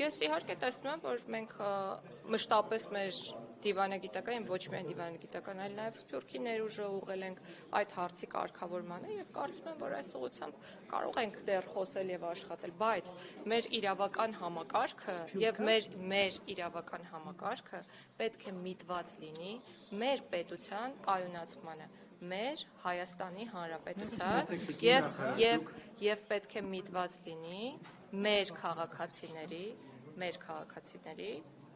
Ես իհարկե տեսնում եմ, որ մենք մշտապես մեր դիվանագիտական, ոչ միայն դիվանագիտական, այլ նաև Սփյուռքի ներուժը ուղղել ենք այդ հարցի կարգավորմանը եւ կարծում եմ, որ այս ուղղությամբ կարող ենք դեռ խոսել եւ աշխատել, բայց մեր իրավական համակարգը եւ մեր իրավական համակարգը պետք է միտված լինի մեր պետության կայունացմանը, մեր Հայաստանի Հանրապետության եւ պետք է միտված լինի մեր քաղաքացիների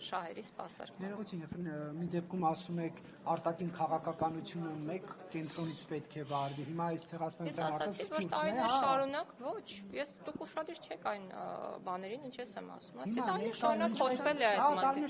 շահերի սպասարկման։ Ներողություն, մի դեպքում ասում եք արտաքին քաղաքականությունը մեկ կենտրոնից պետք է վարվի։ Հիմա այս ցեղասպան Ես ասացի, որ տարիներ շարունակ ոչ, դուք ուշադիր չեք այն բաներին, ինչ ես եմ ասում, ասի տարիներ շարունակ խոսվել է այդ մասին։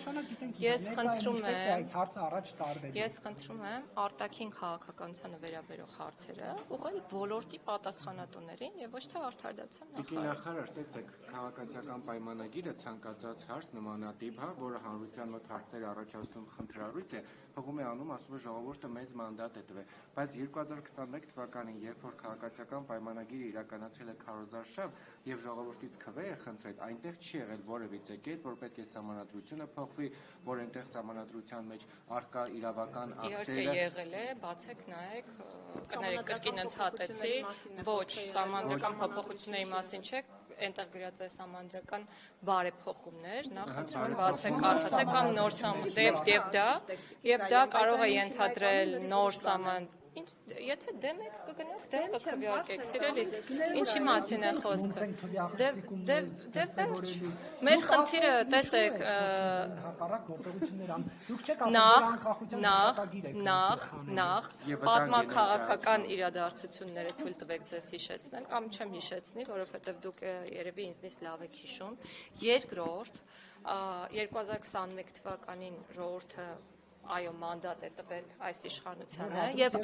Ես խնդրում եմ արտաքին քաղաքականությանը վերաբերող հարցերը ուղղել ոլորտի պատասխանատուներին եւ ոչ թե արդարադատության նախարար, տեսեք, քաղաքացիական պայմանագիրը ցանկացած հարց նմանատիպ, որը հանրության մոտ հարցեր առաջացնում խնդրառույց է, հողում է անում, ասում է ժողովուրդը մեծ մանդատ է տվել, բայց 2021 թվականին, երբ որ քաղաքացիական պայմանագիրը իրականացել է քարոզարշավ եւ ժողովրդից քվե է խնդրել, այնտեղ չի եղել որևիցե կետ, որ պետք է սահմանադրությունը փոխվի, որ այնտեղ սահմանադրության մեջ արկա իրավական ակտերը Իհարկե եղել է, բացեք նայեք, կներեք կրկին ընդհատեցի, ոչ, սահմանադրական փոփոխությունների մասին չէ, այնտեղ գրած է սահմանադրական բարեփոխումներ, նախ խնդրում եմ բացեք կարդացեք կամ նոր սահմանադրական եւ դա կարող է ենթադրել նոր սահմանադրական Եթե դեմ եք կգնաք դեմ կքվեարկեք, սիրելիս, ինչի մասին է խոսքը, դե վերջ, մեր խնդիրը, տեսեք, նախ պատմաքաղաքական իրադարձությունները թույլ տվեք ձեզ հիշեցնել, կամ չեմ հիշեցնի, որովհետև դուք երևի ինձնից լավ եք հիշում, երկրորդ, 2021 թվականին ժողովուրդը այո մանդատ է տվել այս իշխանությանը եւ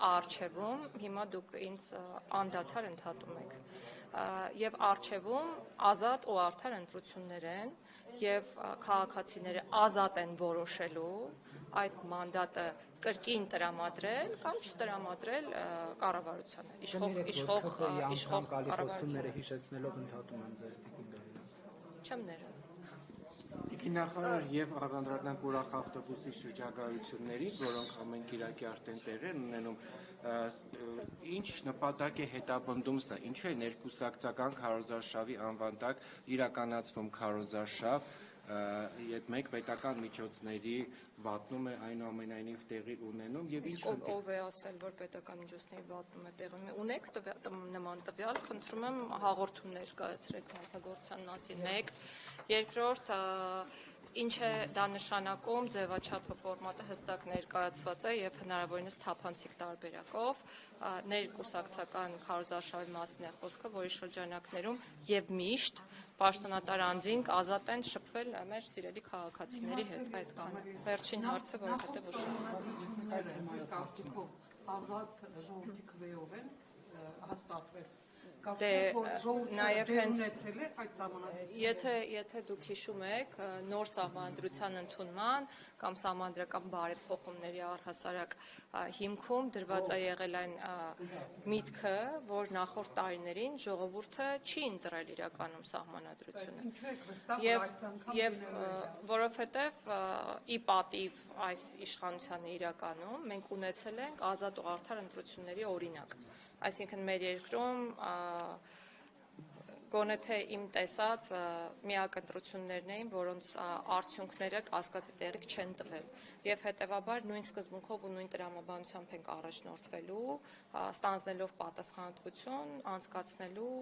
արչեվում հիմա դուք ինձ անդադար ընդհատում եք եւ արչեվում ազատ ու արդար ընտրություններ են եւ քաղաքացիները ազատ են որոշելու այդ մանդատը կրկին տրամադրել կամ չտրամադրել կառավարությանը իշխող կառավարությունը հիշեցնելով ընդհատում են ձեզ չեմ ներում Տիկին նախարար եւ առանձնանանք ուրախ ավտոբուսի շրջագայություններին, որոնք ամեն կիրակի արդեն տեղ են ունենում, ինչ նպատակ է հետապնդում սա, ինչու է ներկուսակցական քարոզարշավի անվան տակ իրականացվում քարոզարշավ, մեկ պետական միջոցների վատնում է այնուամենայնիվ տեղի ունենում եւ ինչ ով է ասել, որ պետական միջոցների վատնում է տեղի ունենում, ունեք նման տվյալ, խնդրում եմ հաղորդումներ կայացրեք հանցագործության մասին, մեկ, երկրորդ Ինչ է դա նշանակում, ձևաչափը ֆորմատը հստակ ներկայացված է եւ հնարավորինս թափանցիկ տարբերակով ներկուսակցական քարոզարշավի մասին է խոսքը, որի շրջանակներում եւ միշտ պաշտոնատար անձինք ազատ են շփվել մեր սիրելի քաղաքացիների հետ այդ կանը։ Վերջին հարցը, որովհետեւ ազատ ժողովրդի քվեով են հաստատվել Եթե դուք հիշում եք նոր սահմանադրության ընդունման կամ սահմանադրական բարեփոխումների առհասարակ հիմքում դրված է եղել այն միտքը, որ նախորդ տարիներին ժողովուրդը չի ընտրել իրականում սահմանադրությունը եւ որովհետեւ ի պատիվ այս իշխանությանը իրականում մենք ունեցել ենք ազատ ու արդար ընտրությունների օրինակ Այսինքն մեր երկրում գոնե թե իմ տեսած միակ ընտրություններն էին, որոնց արդյունքները կասկածի տեղիք չեն տվել եւ հետեւաբար նույն սկզբունքով ու նույն տրամաբանությամբ ենք առաջնորդվելու, ստանձնելով պատասխանատվություն, անցկացնելու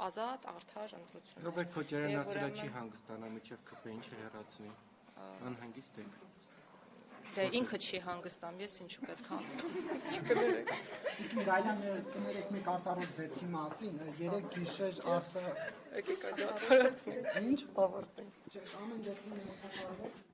ազատ, արդար ընտրություններ։ Ռոբերտ Քոչարյանն ասել է չի հանգստանա միջև ԿՊ-ին չհեռացնի։ Անհանգիստ եք։ Դե ինքը չի հանգստանում, ես ինչու պետք է չկներեք։ Կներեք մեկ արտարոց դեպքի մասին, 3 գիշեր արծը եկեք այդ ավարտենք։ Ինչ? Ավարտենք։ Ամեն դեպքում